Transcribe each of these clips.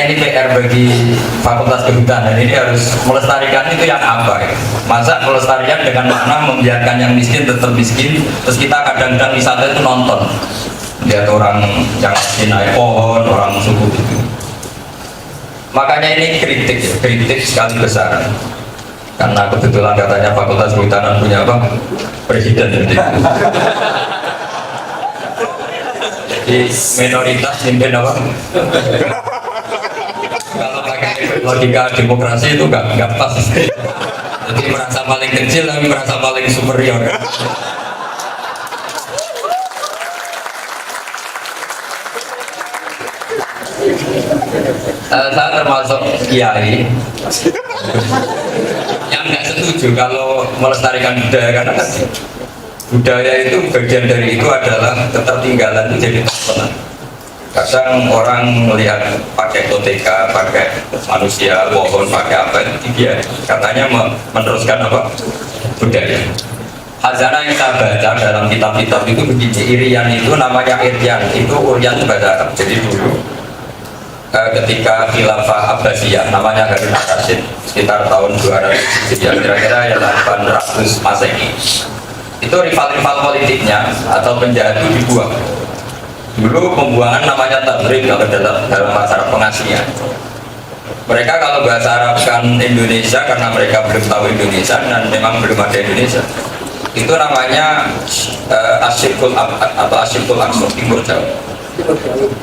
ini PR bagi Fakultas Kehutanan, ini harus melestarikan itu yang apa ya? Masa melestarikan dengan makna membiarkan yang miskin tetap miskin, terus kita kadang-kadang wisata itu nonton, lihat orang yang miskin naik pohon, orang suku itu. Makanya ini kritik ya, kritik sekali besar. Karena kebetulan katanya Fakultas Kehutanan punya apa? Presiden. Jadi minoritas mimpin apa? Kalau pakai logika demokrasi itu nggak pas. Jadi merasa paling kecil tapi merasa paling superior. Saya termasuk kiai yang nggak setuju kalau melestarikan budaya, karena budaya itu bagian dari itu adalah ketertinggalan itu jadi tontonan. Kadang orang melihat pakai koteka, pakai manusia, pohon, pakai apa itu dia katanya meneruskan apa budaya. Hazanah yang saya baca dalam kitab-kitab itu begini, Irian itu namanya Irian, itu Urian itu bahasa Arab. Jadi dulu ketika khilafah Abbasiyah namanya Harun al-Rasyid sekitar tahun 200 kira-kira ya 800 Masehi, itu rival-rival politiknya atau penjahat itu dibuang. Dulu pembuangan namanya tadrib kalau dalam bahasa Arab pengasihnya. Mereka kalau bahasa Arab kan Indonesia karena mereka belum tahu Indonesia dan memang belum ada Indonesia. Itu namanya Asyikul Abad atau Asyikul Aqsa Timur Jawa.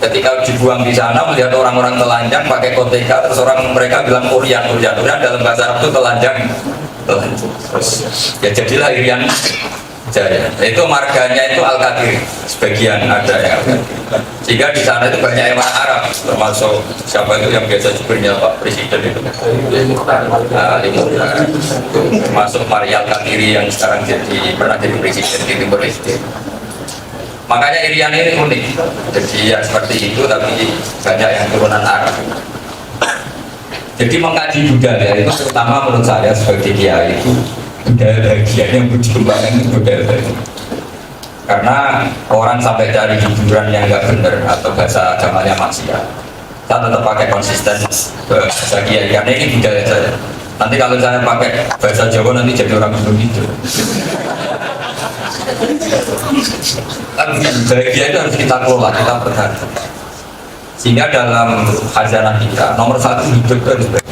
Ketika dibuang di sana melihat orang-orang telanjang pakai koteka, terus orang mereka bilang Urian dalam bahasa Arab itu telanjang. Terus ya jadilah Irian Jaya. Itu marganya itu Al-Qadir, sebagian ada yang Al-Qadir. Sehingga di sana itu banyak orang Arab, termasuk siapa itu yang biasa jubirnya Pak Presiden itu. Termasuk Maria Al-Qadiri yang sekarang pernah jadi presiden di Timur Leste. Makanya Irian ini unik. Jadi ya seperti itu, tapi banyak yang turunan Arab. Jadi mengkaji budaya itu terutama menurut saya sebagai kiai itu budaya bagian yang dikembangkan itu budaya bagian. Karena orang sampai cari hiburan yang nggak benar atau bahasa agamanya maksiat, saya tetap pakai konsisten bahasa kiai karena ini budaya saya. Nanti kalau saya pakai bahasa Jawa nanti jadi orang gunung itu. Tapi budaya itu harus kita kelola, kita perhatikan. Sehingga dalam khazanah kita nomor satu hidup itu harus baik.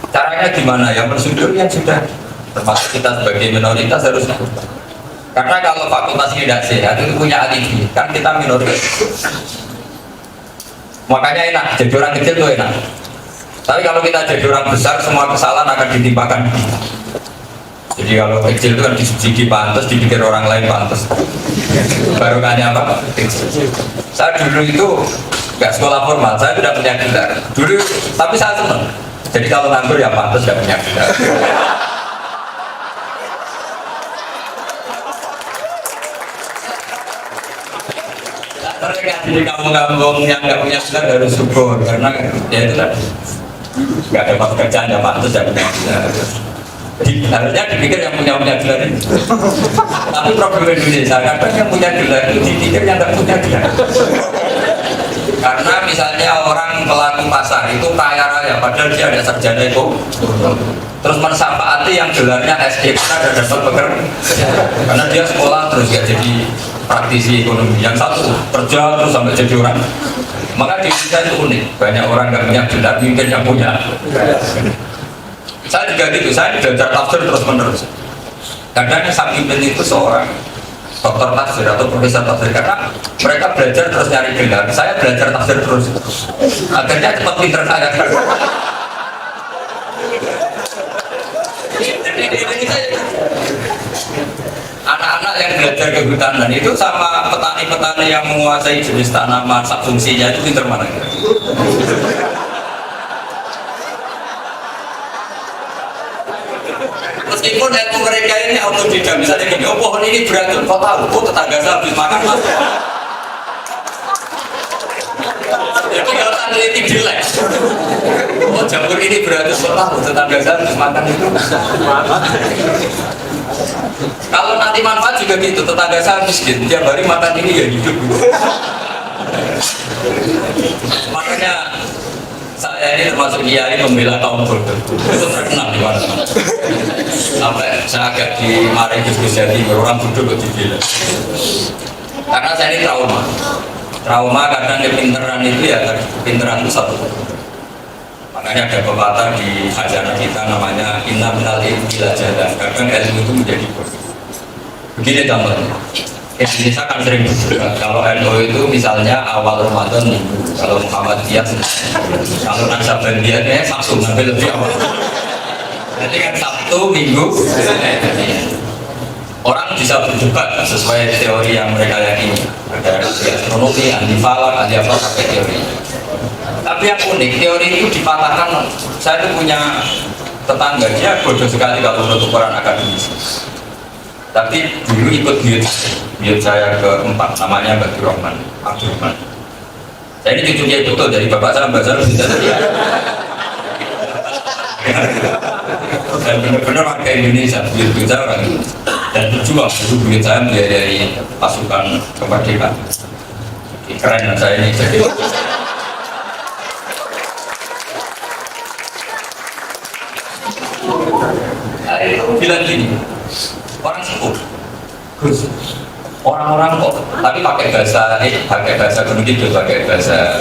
Caranya gimana ya? Mensyukur yang sudah termasuk kita sebagai minoritas harus. Karena kalau fakultas ini tidak sehat itu punya alibi, kan kita minoritas. Makanya enak, jadi orang kecil itu enak. Tapi kalau kita jadi orang besar, semua kesalahan akan ditimpakan. Jadi kalau kecil itu kan disubsidi pantas, dipikir orang lain pantas. Baru kanya apa? Saya dulu itu nggak sekolah formal, saya tidak punya gelar. Dulu, tapi saya senang. Jadi kalau nganggur ya pantas nggak punya gelar. Jadi kampung-kampung yang nggak punya gelar harus syukur karena ya itu tadi nggak ada pekerjaan ya pantas ya punya gelar. Harusnya dipikir yang punya gelar ini. Tapi problem Indonesia kadang yang punya gelar itu dipikir yang nggak punya gelar. Karena misalnya orang pelaku pasar itu kaya raya padahal dia ada sarjana itu, terus mensampati yang gelarnya SD karena ada dapat pekerjaan karena dia sekolah terus ya jadi praktisi ekonomi. Yang satu kerja terus sampai jadi orang. Maka di Indonesia itu unik, banyak orang nggak punya gelar, mungkin yang punya. Saya juga gitu, saya belajar tafsir terus menerus. Kadang yang saya pimpin itu seorang dokter tafsir atau profesor tafsir karena mereka belajar terus nyari gelar, saya belajar tafsir terus. Akhirnya cepat pinter saya. Anak-anak yang belajar kehutanan itu sama petani-petani yang menguasai jenis tanaman, sak fungsinya itu pinter mana? Meskipun ilmu mereka ini autodidak, misalnya gini, oh pohon ini beracun, kok tahu? Oh tetangga saya habis makan mas. Jadi kalau teliti jelek, oh jamur ini beracun, kok tahu? Tetangga saya habis makan itu. Kalau nanti manfaat juga gitu, tetangga saya miskin, tiap hari makan ini ya hidup. Makanya Saya ini termasuk kiai pembela kaum bodoh. Itu terkenal di mana-mana. Sampai saya agak dimarahi Gus Jadi orang bodoh kok dibela. Karena saya ini trauma. Trauma kadang kepinteran itu ya kepinteran itu satu. Makanya ada pepatah di hajana kita namanya inna minal ilmi la jalan. Kadang ilmu itu menjadi bodoh. Begini contohnya. Indonesia kan sering berdebat. Kalau NU itu misalnya awal Ramadan minggu, kalau Muhammadiyah, kalau Naksabandiannya Sabtu ngambil lebih awal. Jadi kan Sabtu, Minggu, orang bisa berdebat sesuai teori yang mereka yakini. Ada astronomi, anti falak, anti apa sampai teori. Tapi yang unik, teori itu dipatahkan. Saya itu punya tetangga, dia bodoh sekali kalau menurut ukuran akademis. Tapi dulu ikut buyut saya keempat, namanya Abdul Rahman. Saya ini cucunya itu tuh dari bapak saya, mbak saya sudah dari dan benar-benar warga Indonesia, buyut saya orang itu dan berjuang. Dulu buyut saya dari pasukan kemerdekaan. Keren saya ini jadi. Bilang gini, orang sepuh, Gus, orang-orang kok, tapi pakai bahasa gunung gitu, pakai bahasa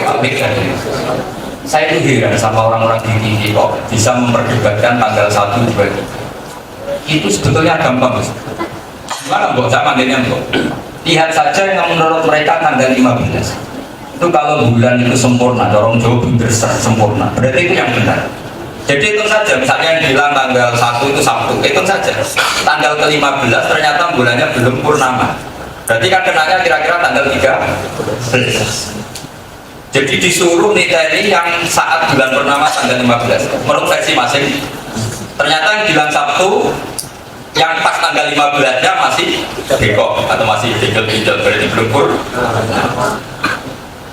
pabrik kan. Saya itu heran sama orang-orang tinggi kok bisa memperdebatkan tanggal 1, 2. Itu sebetulnya gampang, Gus. Gimana Mbok? Saya manggilnya Mbok. Lihat saja yang menurut mereka tanggal 15. Itu kalau bulan itu sempurna, dorong jauh bener sempurna. Berarti itu yang benar. Jadi itu saja, misalnya yang bilang tanggal 1 itu Sabtu, itu saja. Tanggal ke-15 ternyata bulannya belum purnama. Berarti kan kenanya kira-kira tanggal 13. Jadi disuruh nilai yang saat bulan purnama tanggal 15. Menurut versi masing, ternyata yang bilang Sabtu, yang pas tanggal 15-nya masih beko atau masih bejel-bejel, berarti belum purnama.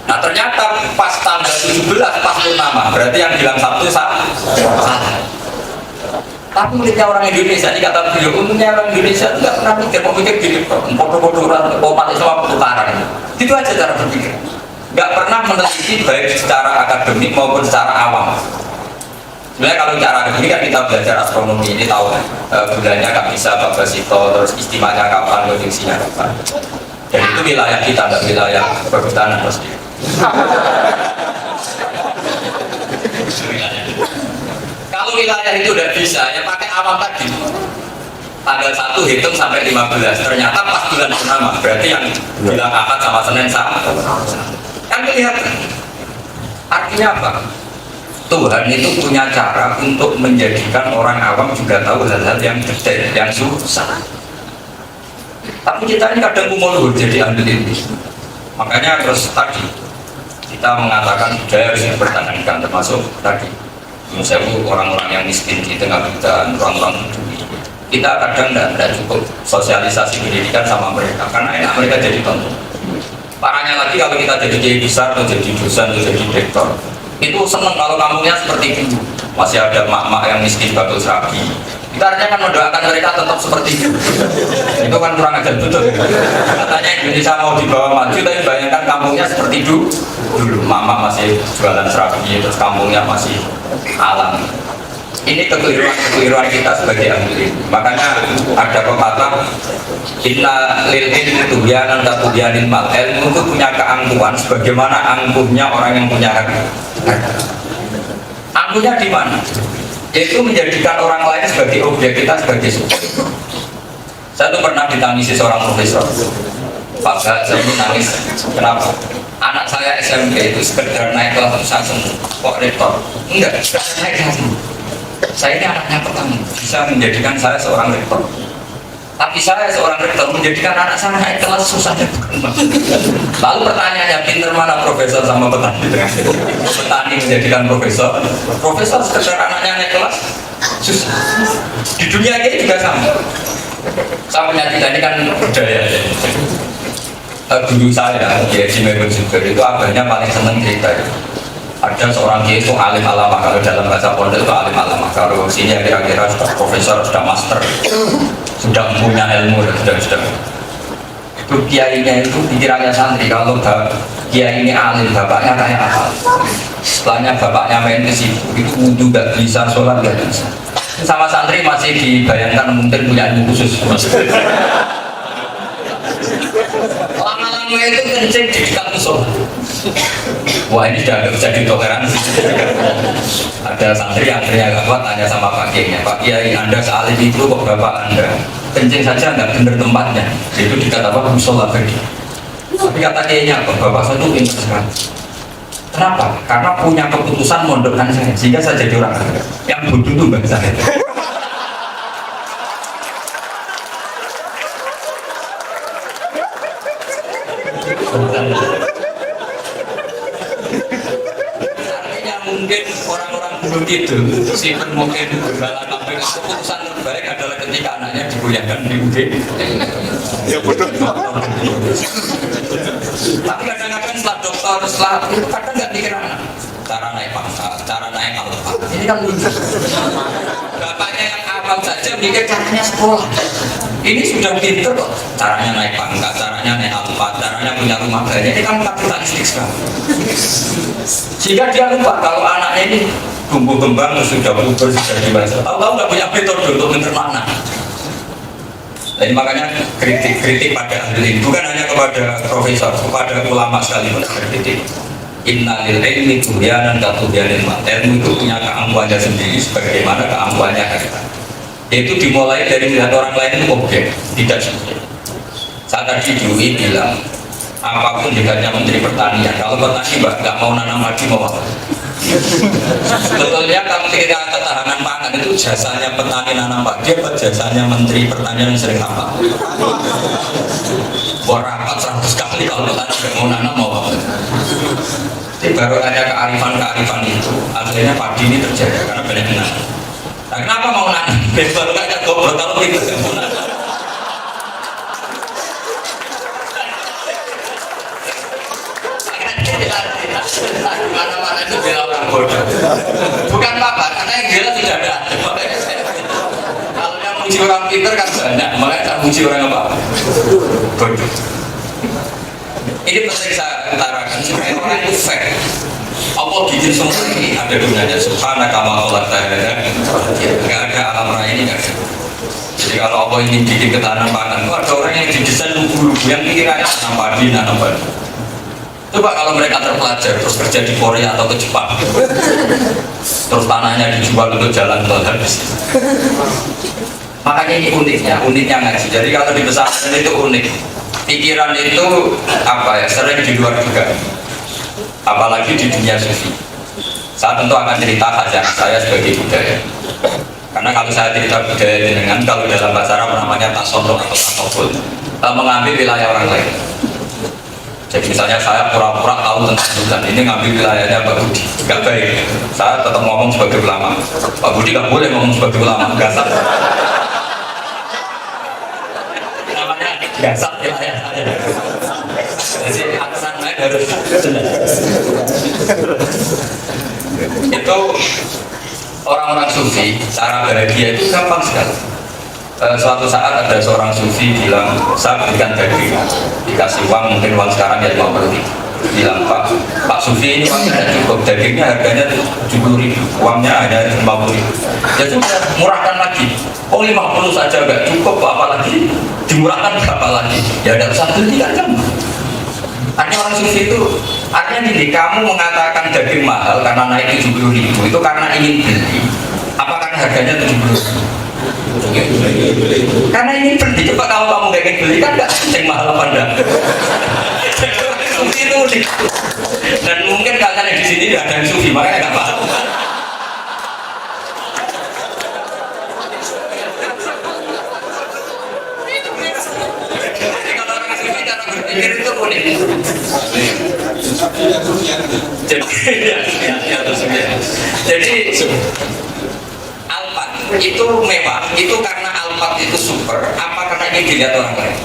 Nah ternyata pas tanggal 17 pas purnama, berarti yang bilang Sabtu salah. Tapi miliknya orang Indonesia, ini kata beliau, umumnya orang Indonesia tidak pernah mikir gini, foto-fotoran, popat Islam putaran. Itu aja cara berpikir. Nggak pernah meneliti baik secara akademik maupun secara awam. Sebenarnya kalau cara akademik kan kita belajar astronomi, ini tahu bulannya nggak bisa Babasito, terus istimanya kapan, kondisinya kapan. Dan itu wilayah kita, nggak wilayah perhutanan pasti. Kalau wilayah itu udah bisa, ya pakai awam tadi. Tanggal 1 hitung sampai 15, ternyata pas bulan purnama, berarti yang bilang Ahad sama Senin sama. Kan kelihatan. Artinya apa? Tuhan itu punya cara untuk menjadikan orang awam juga tahu hal-hal yang detail, yang susah. Tapi kita ini kadang umur jadi ambil ini. Makanya terus tadi kita mengatakan budaya harus dipertahankan, termasuk tadi misalnya orang-orang yang miskin di tengah kita, orang-orang kita kadang tidak cukup sosialisasi pendidikan sama mereka karena enak mereka jadi tonton. Parahnya lagi kalau kita jadi kiai besar atau jadi dosen atau jadi rektor, itu seneng kalau kampungnya seperti itu, masih ada mak-mak yang miskin bagus rapi. Kita artinya kan mendoakan mereka tetap seperti itu. Itu kan kurang ajar betul. Katanya Indonesia mau dibawa maju, tapi bayangkan kampungnya seperti itu dulu. Mama masih jualan serabi, terus kampungnya masih alam. Ini kekeliruan kita sebagai ahli. Makanya ada pepatah, inna lil ilmi tughyanan ka tughyanil mal. Ilmu itu punya keangkuhan sebagaimana angkuhnya orang yang punya harta. Angkuhnya di mana? Yaitu menjadikan orang lain sebagai objek, kita sebagai subjek. Saya tuh pernah ditangisi seorang profesor. Pak, saya ini nangis. Kenapa? Anak saya SMP itu sekedar naik kelas susah semua. Kok rektor? Enggak, sekedar naik kelas. Saya ini anaknya pertama, bisa menjadikan saya seorang rektor. Tapi saya seorang rektor menjadikan anak saya naik kelas susahnya berkembang. Lalu pertanyaannya, pinter mana profesor sama petani? Petani menjadikan profesor, profesor sekedar anaknya naik kelas susah. Di dunia ini juga sama. Saya punya cerita ini kan budaya. Guru saya, Kiai Jimebun Zubair itu abahnya paling seneng cerita. Ada seorang kiai itu alim alamah, kalau dalam bahasa pondok itu alim alamah. Kalau sini kira-kira sudah profesor, sudah master, sudah punya ilmu, sudah. kiainya itu pikirannya santri kalau kiai ini alim, bapaknya kayak apa? Setelahnya bapaknya main ke situ, itu wudhu gak bisa, sholat gak bisa. Sama santri masih dibayangkan mungkin punya ilmu khusus. Lama-lama itu kencing di dekat sholat. Wah ini sudah nggak bisa ditoleransi. Ada santri yang agak kuat tanya sama Pak Kiainya, Pak Kiai Anda sealim itu kok bapak Anda kencing saja nggak benar tempatnya, itu dikata apa musola tadi. Tapi kata Kiainya kok bapak saya itu pintar sekali. Kenapa? Karena punya keputusan mondokkan saya, sehingga saya jadi orang yang bodoh itu bagi saya. Mungkin orang-orang dulu itu simpen mungkin bala kambing keputusan terbaik adalah ketika anaknya dikuliahkan di UG. Ya betul. Tapi kadang-kadang setelah dokter, setelah itu kadang nggak mikir anak. Cara naik pangkat, cara naik alfa. Ini kan lucu. Bapaknya yang awam saja mikir caranya sekolah. Ini sudah pinter kok. Caranya naik pangkat, caranya naik alfa, caranya punya rumah banyak. Ini kan kapitalistik sekali. Sehingga dia lupa kalau anaknya ini tumbuh kembang sudah puber sudah dewasa. Tahu-tahu nggak punya metode untuk mencerna anak. Jadi makanya kritik pada ahli ini bukan hanya kepada profesor, kepada ulama sekalipun kritik. Innalil ilmi tughyanan ka tughyanil mal. Ilmu itu punya keampuhannya sendiri sebagaimana keampuhannya kita. Itu dimulai dari melihat orang lain itu objek, tidak subjek. Saat tadi Dwi bilang apapun dekatnya Menteri Pertanian, kalau petani nggak mau nanam padi mau apa? Sebetulnya kalau kita ketahanan pangan itu jasanya petani nanam padi apa jasanya Menteri Pertanian yang sering apa? Rapat 100 kali kalau petani nggak mau nanam mau apa? Jadi baru ada kearifan itu, akhirnya padi ini terjaga karena banyak nanam. Nah, kenapa mau nanam? Baru kayak goblok kalau kita nggak mau nanam. Mana-mana itu bela orang bodoh. Bukan apa, karena yang bela sudah ada. Kalau yang muji orang pintar kan banyak, makanya tak muji orang apa? Bodoh. Ini penting saya utarakan supaya orang itu fair. Allah bikin semua ini ada gunanya. Subhanaka ma khalaqta hadza. Enggak ada alam raya ini enggak ada. Jadi kalau Allah ingin bikin ketahanan pangan, itu ada orang yang didesain lugu-lugu yang pikirannya nanam padi. Coba kalau mereka terpelajar terus kerja di Korea atau ke Jepang, terus tanahnya dijual untuk jalan tol habis. Makanya ini uniknya ngaji. Jadi kalau di pesantren itu unik. Pikiran itu apa ya sering di luar juga. Apalagi di dunia sufi. Saya tentu akan cerita saja saya sebagai budaya. Karena kalau saya cerita budaya dengan kalau dalam bahasa Arab namanya tasawuf atau tasawuf, mengambil wilayah orang lain. Jadi misalnya saya pura-pura tahu tentang hutan ini ngambil wilayahnya Pak Budi, nggak baik. Saya tetap ngomong sebagai ulama. Pak Budi nggak boleh ngomong sebagai ulama, gasat. Namanya gasat wilayah saya. Jadi aturan lain harus jelas. Itu orang-orang sufi, cara bahagia itu gampang sekali. Suatu saat ada seorang sufi bilang, saya berikan daging, dikasih uang, mungkin uang sekarang ya 50.000. Bilang, Pak Sufi ini uangnya tidak cukup, dagingnya harganya 70.000, uangnya hanya 50.000. Ya sudah, murahkan lagi. Oh 50 saja nggak cukup, apalagi dimurahkan berapa lagi? Ya ada usah beli kan? Artinya orang sufi itu, artinya gini, kamu mengatakan daging mahal karena naik 70.000, itu karena ingin beli, apa karena harganya 70.000? Karena ini beli, coba kalau kamu gak ingin beli kan gak yang mahal apa enggak? Sufi itu unik. Dan mungkin kalian yang di sini gak ada yang sufi, makanya gak paham. Jadi kalau orang sufi cara berpikir itu unik. Jadi itu mewah, itu karena Alphard itu super, apa karena ini dilihat orang lain?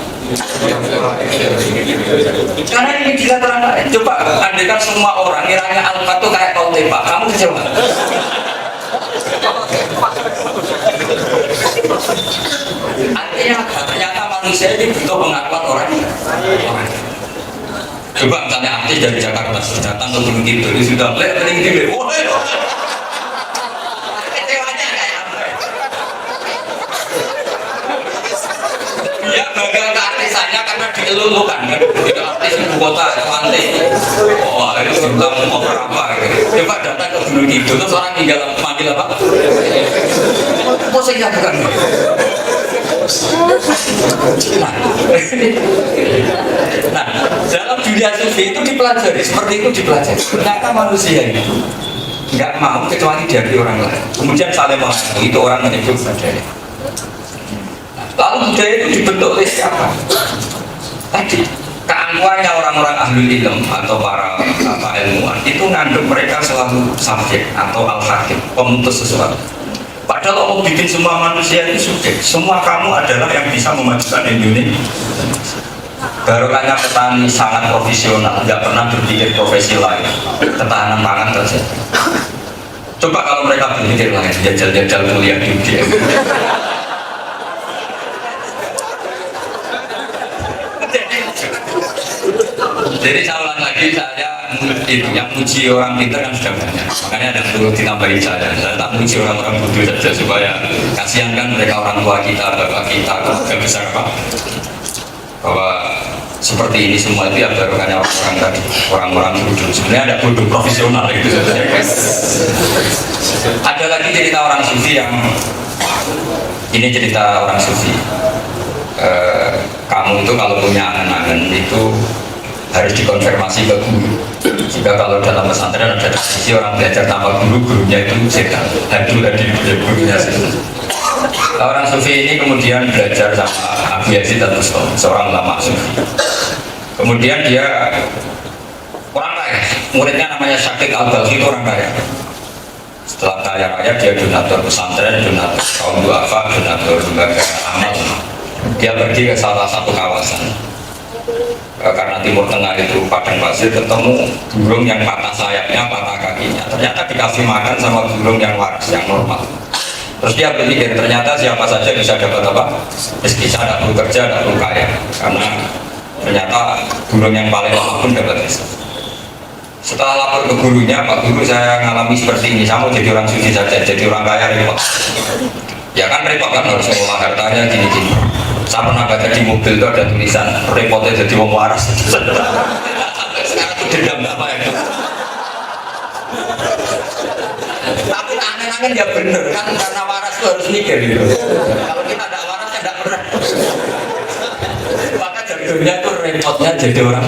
Karena ini dilihat orang lain. Coba andaikan semua orang kiranya Alphard itu kayak kau tembak, kamu kecewa? Artinya ternyata manusia ini butuh pengakuan orang. Coba misalnya artis dari Jakarta datang ke Gunung Kidul, ini sudah lihat Gunung Kidul, wah, kecewanya kayak apa? Dia bangga keartisannya karena dielulukan kan, itu artis ibu kota, pantai. Oh, itu tentang mau apa? Coba datang ke Gunung Kidul, terus orang tinggal manggil apa? Posenya bukan. Nah, dalam dunia sufi itu dipelajari, seperti itu dipelajari. Ternyata manusia ini nggak mau kecuali dari orang lain. Kemudian saling mengaku, itu orang menyebut budaya. Lalu budaya itu dibentuk oleh siapa? Tadi keangkuhannya orang-orang ahli ilmu atau para ilmuwan itu ngandung mereka selalu subjek atau al-hakim, pemutus sesuatu. Padahal Allah bikin semua manusia itu subjek. Semua kamu adalah yang bisa memajukan Indonesia. Barokahnya petani sangat profesional, nggak pernah berpikir profesi lain. Ketahanan pangan saja. Coba kalau mereka berpikir lain, jajal-jajal kuliah di UGM. Jadi saya ulang lagi, saya itu yang muji orang pintar kan sudah banyak, makanya ada perlu ditambahin saya tak muji orang-orang bodoh saja supaya kasihan kan mereka orang tua kita, bapak kita, keluarga besar Pak, bahwa seperti ini semua itu yang barokahnya orang-orang tadi, orang-orang bodoh. Sebenarnya ada bodoh profesional itu sebenarnya. Ada lagi cerita orang sufi yang ini cerita orang sufi. Kamu itu kalau punya anak-anak itu harus dikonfirmasi ke guru. Jika kalau dalam pesantren ada tradisi orang belajar tanpa guru, gurunya itu setan. Hadu tadi gurunya setan. Orang sufi ini kemudian belajar sama Abu Yazid Al-Bustami, seorang ulama sufi. Kemudian dia orang kaya, muridnya namanya Syakik Al-Balkhi, itu orang kaya. Setelah kaya raya dia donatur pesantren, donatur kaum duafa, donatur lembaga amal. Dia pergi ke salah satu kawasan. Karena Timur Tengah itu padang pasir, ketemu burung yang patah sayapnya, patah kakinya. Ternyata dikasih makan sama burung yang waras, yang normal. Terus dia berpikir, ternyata siapa saja bisa dapat apa? Rezeki, saya tidak perlu kerja, tidak perlu kaya. Karena ternyata burung yang paling lemah pun dapat rezeki. Setelah lapor ke gurunya, Pak Guru saya ngalami seperti ini, saya mau jadi orang suci saja, jadi orang kaya repot. Ya kan repot kan, harus mengolah hartanya gini-gini. Saya pernah baca di mobil itu ada tulisan repotnya jadi wong waras. Sekarang itu dendam apa ya? Tapi aneh-aneh ya bener kan, karena waras itu harus mikir gitu. Kalau kita tidak waras ya tidak pernah. Maka jadinya itu repotnya jadi orang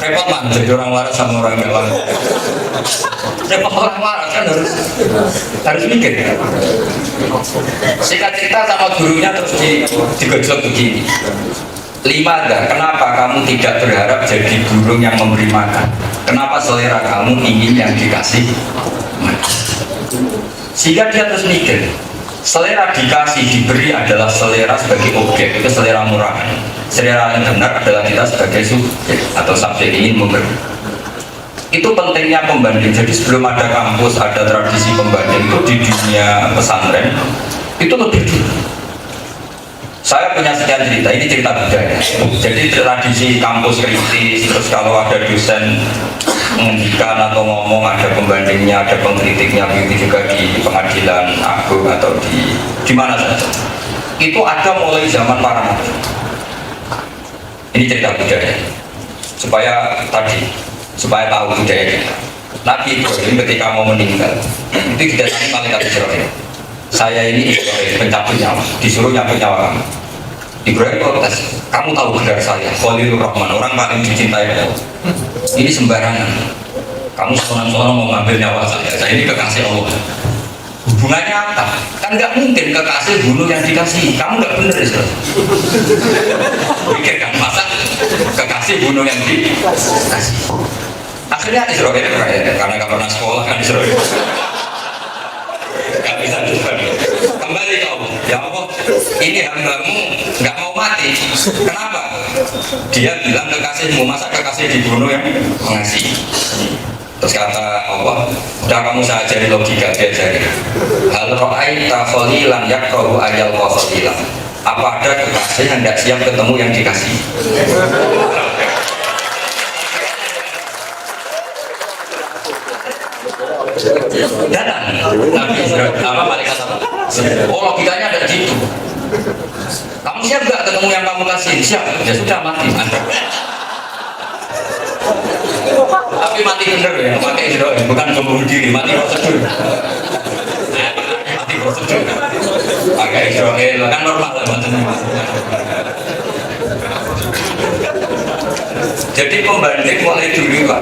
repot man, jadi orang waras sama orang nggak waras. Repot orang waras kan harus mikir. Singkat cerita sama gurunya terus digojlok begini. 5, kenapa kamu tidak berharap jadi burung yang memberi makan? Kenapa selera kamu ingin yang dikasih makan? Sehingga dia terus mikir, selera dikasih diberi adalah selera sebagai objek, itu selera murahan. Selera yang benar adalah kita sebagai subjek atau subjek ingin memberi. Itu pentingnya pembanding. Jadi sebelum ada kampus, ada tradisi pembanding itu di dunia pesantren itu lebih dulu. Saya punya sekian cerita, ini cerita budaya. Jadi tradisi kampus kritis, terus kalau ada dosen menghentikan atau ngomong ada pembandingnya, ada pengkritiknya, begitu juga di pengadilan agung atau di mana saja. Itu ada mulai zaman para nabi. Ini cerita budaya. Supaya tahu budaya kita. Nabi Ibrahim ketika mau meninggal, itu didatangi malaikat Israel. Saya ini pencabut nyawa, disuruh nyabut nyawa kamu. Ibrahim protes, kamu tahu gelar saya, Khalilur Rahman, orang paling dicintai Allah. Ini sembarangan. Kamu seorang-seorang mau ngambil nyawa saya ini kekasih Allah. Hubungannya apa? Kan nggak mungkin kekasih bunuh yang dikasih. Kamu nggak bener Israel. Pikirkan masa kekasih bunuh yang dikasih. Akhirnya Israel karena nggak pernah sekolah kan Israel. Gak bisa juga kembali ke Allah. Ya Allah, ini hambamu nggak mau mati. Kenapa? Dia bilang kekasihmu, masa kekasih dibunuh yang mengasihi. Terus kata Allah, udah kamu saya ajari logika, diajari. Hal ra'aita khalilan yakrahu ayal khalilan. Apa ada kekasih yang tidak siap ketemu yang dikasih? Datang Nabi apa malaikat apa? Oh logikanya ada di situ. Kamu siap nggak ketemu yang kamu kasih? Siap. Ya sudah mati. Tapi mati bener ya, pakai Israel, bukan membunuh diri, mati prosedur. Mati prosedur. Pakai Israel, kan normal lah macamnya. Jadi pembanding mulai dulu Pak.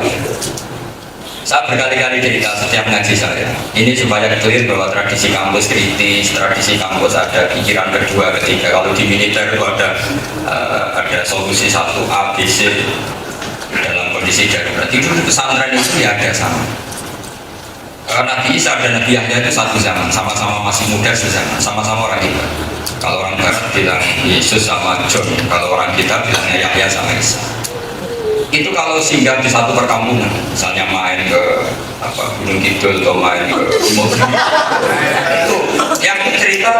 Saya berkali-kali cerita setiap ngaji saya. Ini supaya clear bahwa tradisi kampus kritis, tradisi kampus ada pikiran kedua, ketiga. Kalau di militer itu ada solusi satu A, B, C dalam kondisi darurat. Itu pesantren itu ya ada sama. Nabi Isa dan Nabi Yahya itu satu zaman, sama-sama masih muda sezaman, sama-sama orang kita. Kalau orang Barat bilang Yesus sama John, kalau orang kita bilangnya Yahya sama Isa. Itu kalau singgah di satu perkampungan, misalnya main ke Gunung Kidul atau main ke mobil, itu yang cerita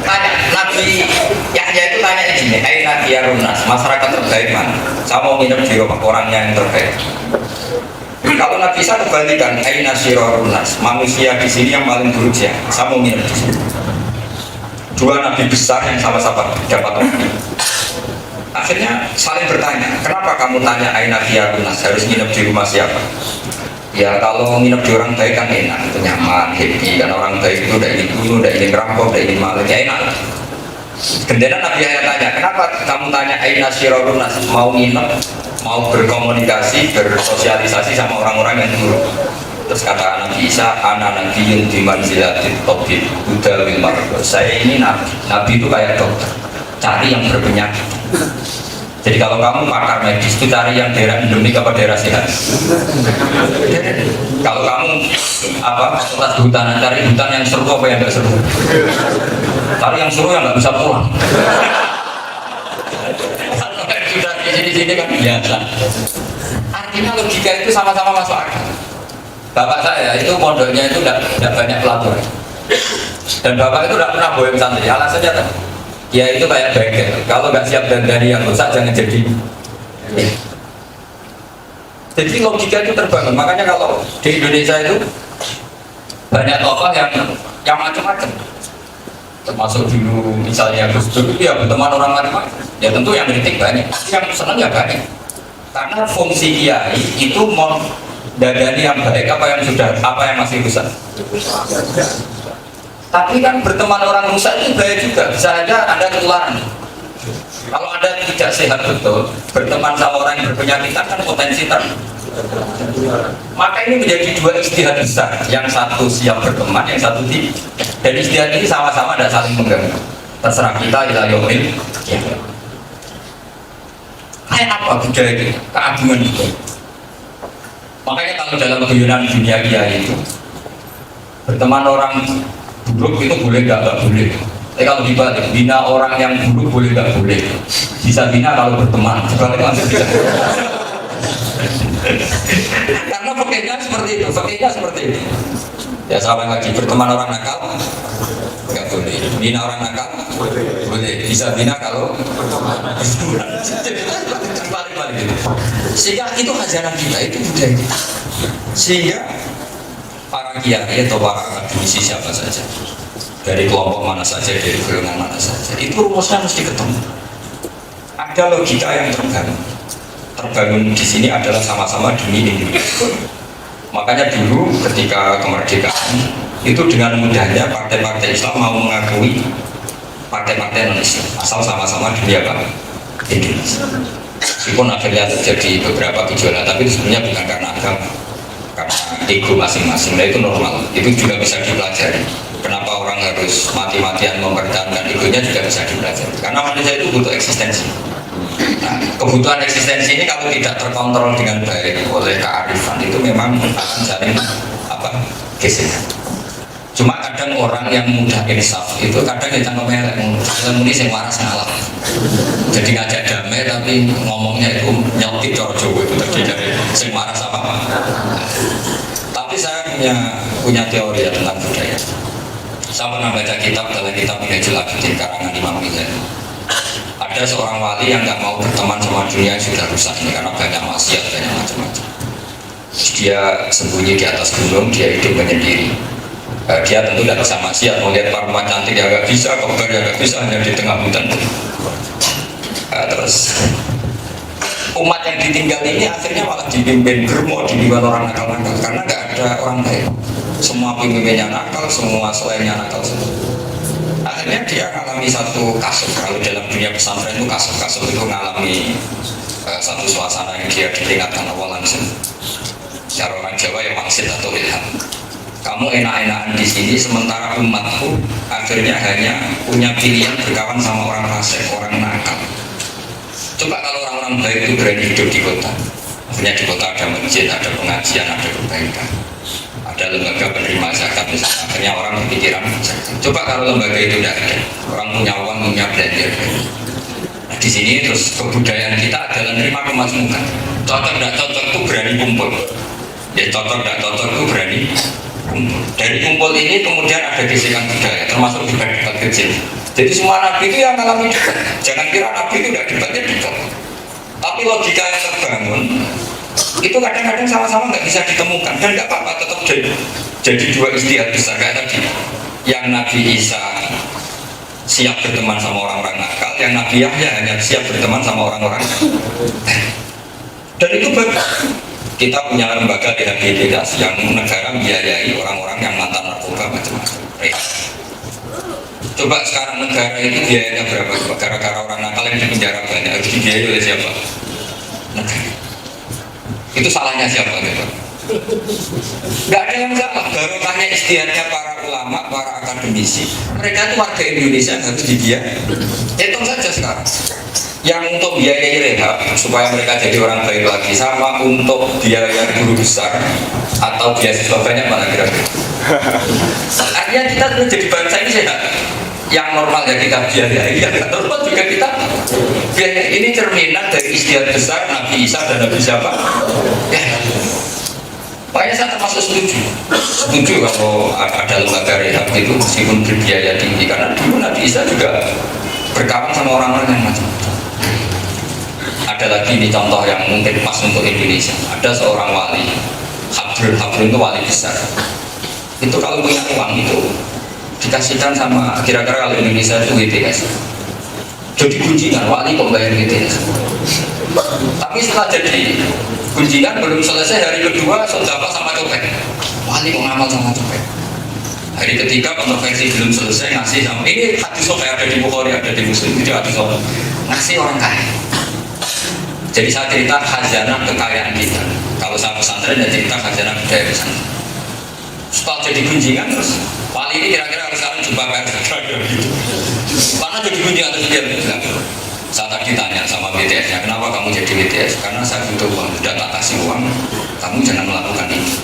tanya Nabi Yahya itu tanya gini, Aina Diyarunas, masyarakat terbaik mana? Saya mau nginep di rumah orangnya yang terbaik. Kalau Nabi Isa kebalikan, Aina Syirorunas, manusia di sini yang paling buruk ya, saya mau nginep di sini. Dua nabi besar yang sama-sama dapat orang. Akhirnya saling bertanya, kenapa kamu tanya Aina Diyarunas, harus nginep di rumah siapa? Ya kalau nginep di orang baik kan enak, itu nyaman, happy. Kan orang baik itu udah ingin bunuh, udah ingin merampok, udah ingin maling, ya enak. Kemudian Nabi Yahya tanya, kenapa kamu tanya Aina Syirorunas, mau nginep, mau berkomunikasi, bersosialisasi sama orang-orang yang buruk? Terus kata Nabi Isa, ana nabiyun di manzilatit tabib Buddha wil margo. Saya ini nabi itu kayak dokter, cari yang berpenyakit. Jadi kalau kamu pakar medis itu cari yang daerah endemik apa daerah sehat. Kalau kamu konsultasi hutanan, cari hutan yang seru apa yang nggak seru. Cari yang seru yang nggak bisa pulang. Sudah di sini kan biasa. Artinya logika itu sama-sama masuk akal. Bapak saya itu pondoknya itu tidak banyak pelaturan. Dan bapak itu tidak pernah boyong santri. Alasannya tadi, ya itu kayak bengkel. Kalau nggak siap dandani yang rusak jangan jadi. Jadi logika itu terbangun. Makanya kalau di Indonesia itu banyak tokoh yang macam-macam. Termasuk dulu misalnya Gus Dur itu ya berteman orang macam-macam. Ya tentu yang kritik banyak, yang senang ya banyak. Karena fungsi kiai itu mau dadani yang baik apa yang masih rusak. Tapi kan berteman orang rusak itu bahaya juga, bisa saja Anda ketularan. Kalau Anda tidak sehat betul, berteman sama orang yang berpenyakitan kan potensi Maka ini menjadi dua ijtihad besar, yang satu siap berteman, yang satu tidak. Dan ijtihad ini sama-sama tidak saling mengganggu. Terserah kita ila yaumil qiyamah. Kayak apa budaya itu? Keagungan itu. Makanya kalau dalam guyonan dunia kiai itu berteman orang buruk itu boleh nggak boleh. Tapi kalau dibalik bina orang yang buruk boleh nggak boleh. Bisa bina kalau berteman. Dibalik langsung bisa. Karena fakihnya seperti itu. Ya sahabat ngaji berteman orang nakal nggak boleh. Bina orang nakal boleh. Bisa bina kalau balik gitu. Sehingga itu khazanah kita, itu budaya kita. Sehingga para kiai atau para akademisi siapa saja, dari kelompok mana saja, dari golongan mana saja, itu rumusnya mesti ketemu. Ada logika yang terbangun di sini adalah sama-sama demi Indonesia. Makanya dulu ketika kemerdekaan itu dengan mudahnya partai-partai Islam mau mengakui partai-partai non-Islam asal sama-sama demi apa? Indonesia. Meskipun akhirnya terjadi beberapa gejolak, tapi itu sebenarnya bukan karena agama, karena ego masing-masing. Nah itu normal, itu juga bisa dipelajari. Kenapa orang harus mati-matian mempertahankan egonya juga bisa dipelajari. Karena manusia itu butuh eksistensi. Nah, kebutuhan eksistensi ini kalau tidak terkontrol dengan baik oleh kearifan itu memang akan saling gesekan. Cuma kadang orang yang mudah insaf itu kadang kita ngomelek ini yang waras ngalah. Jadi ngajak damai tapi ngomongnya itu nyelti coro Jawa itu terdiri dari sing waras apa. Tapi saya punya teori ya tentang budaya. Saya pernah baca kitab dalam kitab Minhajul Abidin karangan Imam Ghazali. Ada seorang wali yang nggak mau berteman sama dunia yang sudah rusak ini karena banyak maksiat, banyak macam-macam. Dia sembunyi di atas gunung, dia hidup menyendiri. Dia tentu tidak bisa maksiat, melihat perempuan cantik ya nggak bisa, kembar ya nggak bisa, hanya di tengah hutan. Terus umat yang ditinggal ini akhirnya malah dipimpin germo, dipimpin orang nakal-nakal karena nggak ada orang baik. Semua pemimpinnya nakal, semua selainnya nakal semua. Akhirnya dia mengalami satu kasus. Kalau dalam dunia pesantren itu kasus itu mengalami satu suasana yang dia diperingatkan Allah langsung. Cara orang Jawa yang maksud atau ilham. Kamu enak-enakan di sini sementara umatku akhirnya hanya punya pilihan berkawan sama orang fasik, orang nakal. Coba kalau orang-orang baik itu berani hidup di kota. Akhirnya di kota ada masjid, ada pengajian, ada kebaikan, ada lembaga penerima zakat misalnya. Akhirnya orang berpikiran zakat. Coba kalau lembaga itu tidak ada, orang punya uang, punya belanja. Nah, di sini terus kebudayaan kita adalah nerima kemasmukan. Cocok tidak cocok itu berani kumpul. Ya cocok tidak cocok itu berani kumpul. Dari kumpul ini kemudian ada gesekan budaya, termasuk debat-debat kecil. Jadi semua nabi itu yang mengalami debat. Jangan kira nabi itu tidak debatnya debat. Tapi logika yang terbangun itu kadang-kadang sama-sama nggak bisa ditemukan dan nggak apa-apa, tetap jadi dua istihad besar kayak tadi. Yang Nabi Isa siap berteman sama orang-orang nakal, yang Nabi Yahya hanya siap berteman sama orang-orang. Dan itu bagus. Kita punya lembaga rehabilitasi yang negara biayai orang-orang yang mantan narkoba macam-macam. Coba sekarang negara itu biayanya berapa? Gara-gara orang nakal yang di penjara banyak harus dibiayai oleh siapa? Negara. Itu salahnya siapa gitu? Gak ada yang salah. Barokahnya istihadnya para ulama, para akademisi. Mereka itu warga Indonesia harus dibiayai. Hitung saja sekarang. Yang untuk biayai rehab supaya mereka jadi orang baik lagi, sama untuk biaya guru besar atau beasiswa banyak mana kira-kira? Artinya kita jadi bangsa ini sehat. Yang normal ya kita biayai, yang tidak normal juga kita biayai. Ini cerminan dari istihad besar Nabi Isa dan Nabi siapa? Ya. Makanya saya termasuk setuju kalau ada lembaga rehab itu meskipun berbiaya tinggi, karena dulu Nabi Isa juga berkawan sama orang-orang yang macam-macam. Ada lagi ini contoh yang mungkin pas untuk Indonesia. Ada seorang wali, Habrul itu wali besar. Itu kalau punya uang itu dikasihkan sama, kira-kira kalau Indonesia itu WTS. Jadi kunjingan, wali kok bayar WTS. Tapi setelah jadi kunjingan belum selesai, hari kedua saudara sama copet. Wali kok ngamal sama copet. Hari ketiga kontroversi belum selesai, ngasih sama ini hadis sokai ada di Bukhari, ada di Muslim, itu hadis sokai ngasih orang kaya. Jadi saya cerita khazanah kekayaan kita. Kalau saya pesantren ya cerita khazanah budaya pesantren. Setelah jadi kunjingan terus wali ini kira-kira harus sekarang jumpa pers gitu. Karena jadi kunjingan terus dia bilang, saya tadi tanya sama BTS-nya, kenapa kamu jadi BTS? Karena saya butuh uang, sudah tak kasih uang, kamu jangan melakukan ini.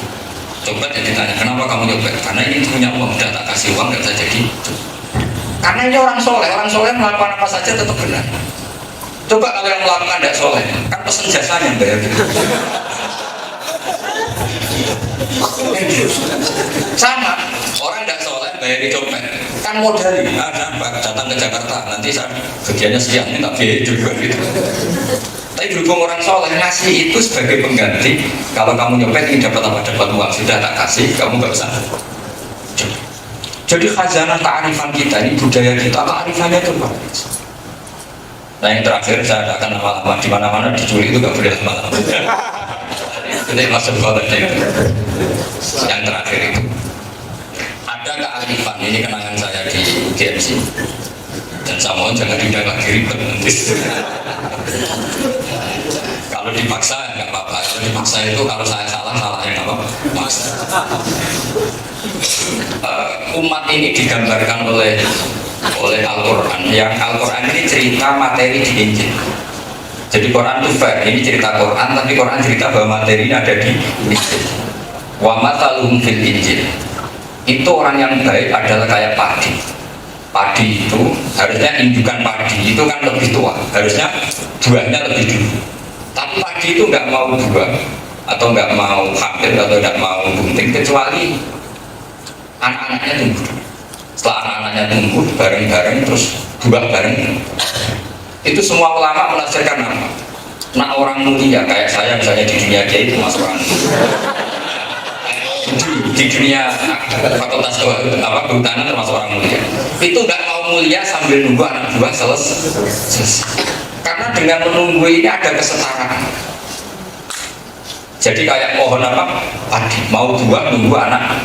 Coba jadi tanya, kenapa kamu nyopet? Karena ini punya uang, sudah tak kasih uang, nggak bisa jadi. Karena ini orang soleh melakukan apa saja tetap benar. Coba kalau yang melakukan tidak soleh, kan pesen jasanya bayar gitu. Sama, orang tidak soleh bayar di copet, kan modalnya datang ke Jakarta, nanti saya bagiannya sekian, ini tak biaya juga gitu. Tapi berhubung orang soleh ngasih itu sebagai pengganti, kalau kamu nyopet ini dapat apa? Dapat uang, sudah tak kasih, kamu nggak usah. Jadi khazanah ta'arifan kita ini, budaya kita ta'arifannya itu bagus. Nah yang terakhir saya tidak akan lama-lama, di mana-mana dicuri itu nggak boleh lama-lama. Jadi masuk kotak itu. Yang terakhir itu ada kearifan, ini kenangan saya di GMC. Dan saya mohon jangan didengar ribet nanti. Kalau dipaksa nggak apa-apa. Kalau dipaksa itu kalau saya salah yang apa? Maksa. Umat ini digambarkan oleh Al-Quran. Yang Al-Quran ini cerita materi di Injil. Jadi Quran itu fair, ini cerita Quran, tapi Quran cerita bahwa materinya ada di Injil. Wa mathaluhum fil Injil. Itu orang yang baik adalah kayak padi. Padi itu harusnya indukan padi itu kan lebih tua, harusnya buahnya lebih dulu. Tapi padi itu nggak mau buah atau nggak mau hamil atau nggak mau bunting kecuali anak-anaknya tumbuh. Setelah anak-anaknya tumbuh bareng-bareng terus buah bareng. Itu semua ulama menafsirkan apa? Nah orang mulia kayak saya misalnya di dunia kiai itu masuk orang di dunia fakultas kehutanan termasuk orang mulia. Itu nggak mau mulia sambil nunggu anak buah selesai. Karena dengan menunggu ini ada kesetaraan. Jadi kayak pohon apa? Padi mau buah nunggu anak.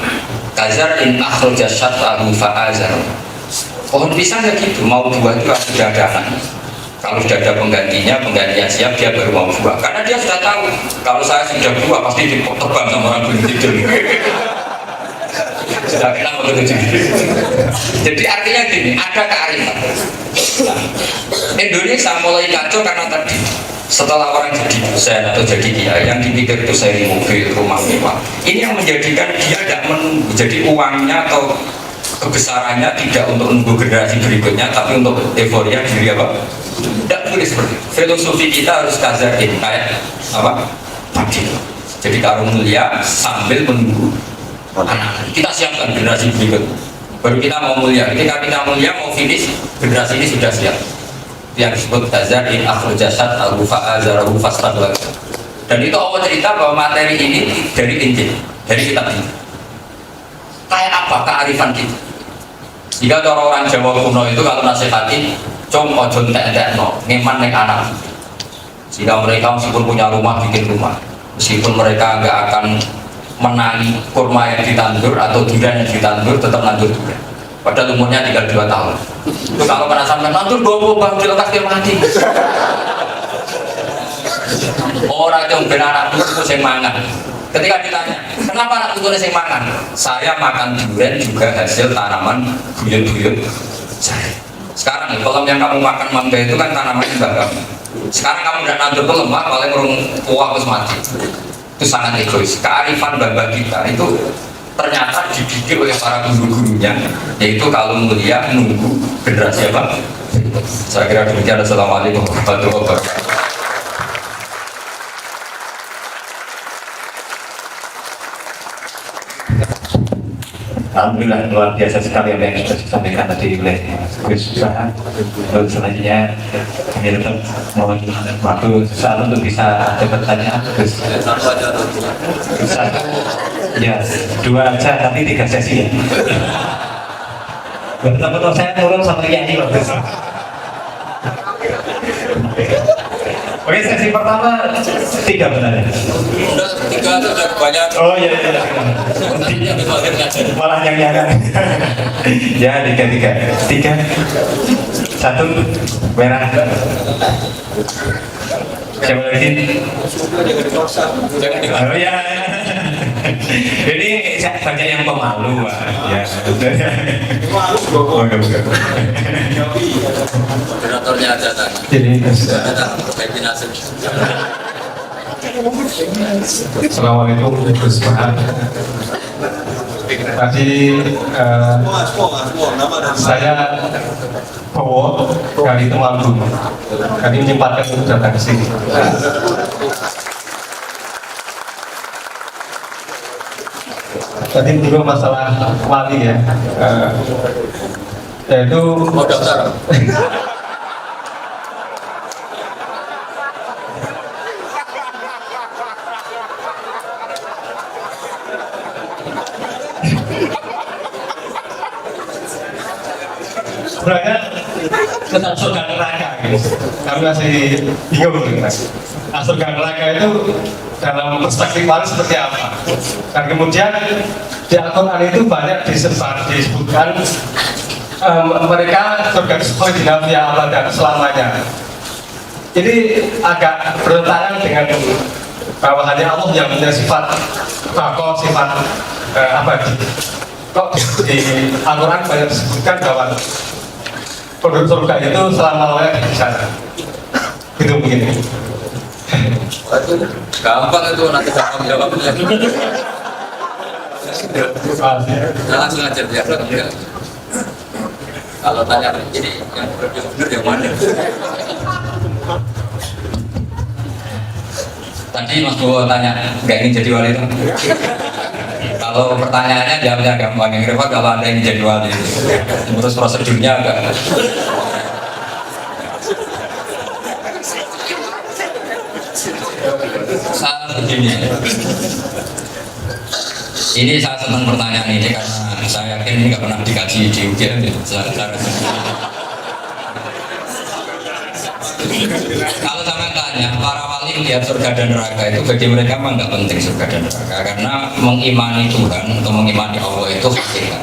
Kazar in akhraja syat'ahu fa'azar. Pohon pisang ya gitu, mau buah itu harus sudah ada anak. Kalau sudah ada penggantinya siap, dia baru mau buah. Karena dia sudah tahu, kalau saya sudah buah pasti ditebang sama orang belum tidur. Sudah kenal begitu. Jadi artinya gini, ada kearifan. Nah, Indonesia mulai kacau karena tadi setelah orang jadi dosen atau jadi kiai yang dipikir itu seri mobil, rumah mewah. Ini yang menjadikan dia tidak menunggu. Jadi uangnya atau kebesarannya tidak untuk menunggu generasi berikutnya, tapi untuk euforia diri apa? Tidak boleh seperti itu. Filosofi kita harus kazarin kayak apa? Tadi. Jadi kalau mulia sambil menunggu anak-anak. Kita siapkan generasi berikut. Baru kita mau mulia. Ketika kita mulia mau finish, generasi ini sudah siap. Yang disebut tazar in akhraja syat'ahu fa'azarahu fastaqbal. Dan itu Allah cerita bahwa materi ini dari Injil, dari kitab ini. Kayak apa kearifan kita? Jika orang Jawa kuno itu kalau nasihati, com ojo entek-entekno, ngeman nek anak. Jika mereka meskipun punya rumah, bikin rumah. Meskipun mereka enggak akan menangi kurma yang ditandur atau durian yang ditandur, tetap nandur durian. Padahal umurnya tinggal 2 tahun. Itu kalau pernah sampai nandur 20 bang dilekas dia mati. Orang yang benar anak itu yang mangan. Ketika ditanya, kenapa anak itu yang mangan? Saya makan durian juga hasil tanaman buyut-buyut saya. Sekarang kalau yang kamu makan mangga itu kan tanaman juga kamu. Sekarang kamu udah nandur tuh lemah, paling merung kuah terus mati. Itu sangat egois. Kearifan bapak kita itu ternyata dididik oleh para guru-gurunya, yaitu kalau mulia nunggu generasi apa? Saya kira demikian. Assalamualaikum warahmatullahi wabarakatuh. Alhamdulillah luar biasa sekali apa yang sudah disampaikan tadi oleh Gus Usaha. Selanjutnya kami tetap mohon waktu sesaat untuk bisa ada pertanyaan Gus. Bisa. Ya, 2 aja tapi 3 sesi ya. Betul-betul saya turun sama Kiai loh Gus. Oke, sesi pertama 3 benar. 3 sudah banyak. Oh iya. Malah yang ya 3 1 merah. Siapa lagi? Oh ya. Ini banyak yang pemalu, ya. Moderatornya aja tanya. Jadi, Assalamualaikum warahmatullahi. Tadi saya bawa kali itu malu, kali menyempatkan untuk datang ke sini. Tadi dulu masalah wali ya, yaitu mau daftar. sebenarnya tentang surga neraka gitu. Kami masih bingung gitu. Nah, surga neraka itu dalam perspektif wali seperti apa? Dan kemudian di Al-Quran itu banyak disebutkan mereka surga sesuai dinamika abadan selamanya. Jadi agak bertentangan dengan bahwa hanya Allah yang punya sifat bako, sifat abadi. Kok di Al-Quran banyak disebutkan bahwa penduduk surga itu selama-lamanya di sana. Gitu begini. Gampang itu nanti gampang jawabnya. Langsung aja ya. Kalau tanya ini yang benar yang mana? Tadi Mas Bowo tanya, nggak ingin jadi wali itu? Kalau pertanyaannya jawabnya gampang, yang repot kalau Anda ingin jadi wali. Terus prosedurnya agak begini. Ini saya senang pertanyaan ini karena saya yakin ini nggak pernah dikaji di UGM. Kalau sama tanya, para wali melihat surga dan neraka itu bagi mereka memang nggak penting surga dan neraka karena mengimani Tuhan atau mengimani Allah itu hakikat.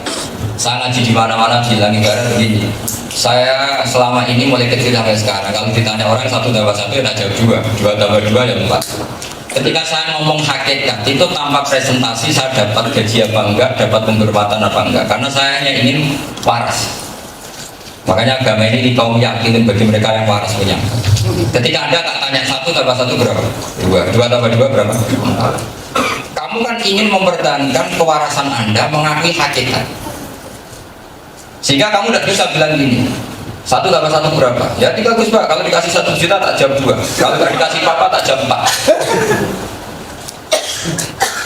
Saya ngaji di mana-mana bilang ibarat begini. Saya selama ini mulai kecil sampai sekarang kalau ditanya orang 1 tambah 1 ya tak jawab 2, 2 tambah 2 ya 4. Ketika saya ngomong hakikat itu tanpa presentasi saya dapat gaji apa enggak, dapat penghormatan apa enggak, karena saya hanya ingin waras. Makanya agama ini kaum yakinin bagi mereka yang waras punya. Ketika Anda tak tanya 1 tambah 1 berapa? 2, 2 tambah 2 berapa? 4. Kamu kan ingin mempertahankan kewarasan Anda mengakui hakikat. Sehingga kamu tidak bisa bilang gini 1 tambah 1 berapa? Ya 3 Gus Pak, kalau dikasih 1 juta tak jam 2, kalau dikasih papa tak jam 4.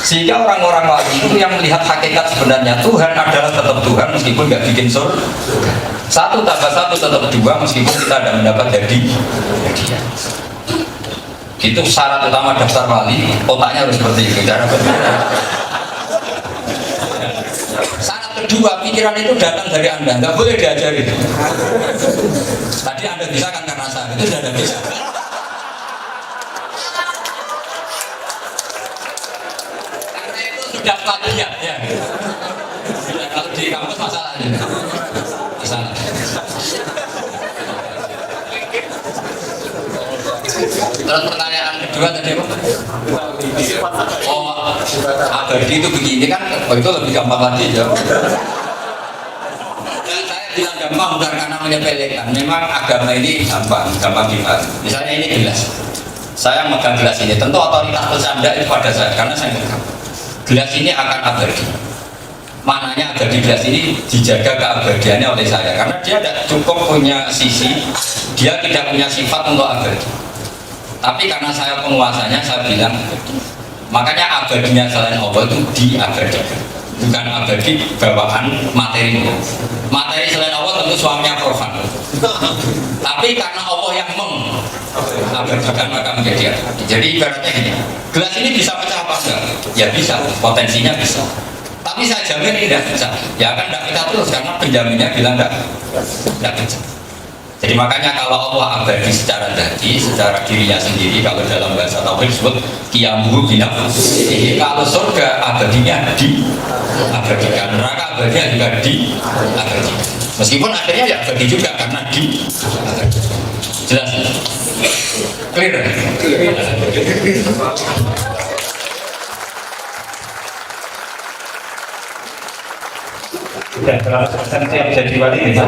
Sehingga orang-orang wali itu yang melihat hakikat sebenarnya Tuhan adalah tetap Tuhan meskipun nggak bikin surga. 1 tambah 1 tetap 2 meskipun kita tidak mendapat hadiah. Itu syarat utama daftar wali, otaknya harus seperti itu. Cara syarat kedua, pikiran itu datang dari Anda, nggak boleh diajari. Tadi Anda bisa kan karena saya, itu sudah tidak bisa. Karena itu sudah plagiat ya. Kalau di kampus masalahnya. Masalah. Terus pertanyaan kedua tadi apa? Oh, abadi itu begini kan? Oh, itu lebih gampang lagi ya. Saya bilang gampang bukan karena menyepelekan. Memang agama ini gampang dibahas. Misalnya ini gelas. Saya megang gelas ini. Tentu otoritas Anda itu pada saya karena saya megang. Gelas ini akan abadi. Maknanya abadi gelas ini dijaga keabadiannya oleh saya karena dia tidak cukup punya sisi, dia tidak punya sifat untuk abadi. Tapi karena saya penguasanya, saya bilang makanya abadinya selain Allah itu diabadikan, bukan abadi bawaan materinya. Materi selain Allah tentu suaminya profan, tapi karena Allah yang mengabadikan maka menjadi abadi. Jadi ibaratnya gini, gelas ini bisa pecah apa enggak? Ya bisa, potensinya bisa. Tapi saya jamin tidak bisa. Ya kan tidak kita terus karena penjaminnya bilang tidak bisa. Jadi makanya kalau Allah abadi secara dadi, secara dirinya sendiri, kalau dalam bahasa tauhid disebut qiyamuhu binafsihi. Kalau surga abadinya diabadikan, neraka abadinya juga diabadikan. Meskipun akhirnya ya abadi juga karena diabadikan. Jelas? Clear? Ya, 100% siap jadi wali.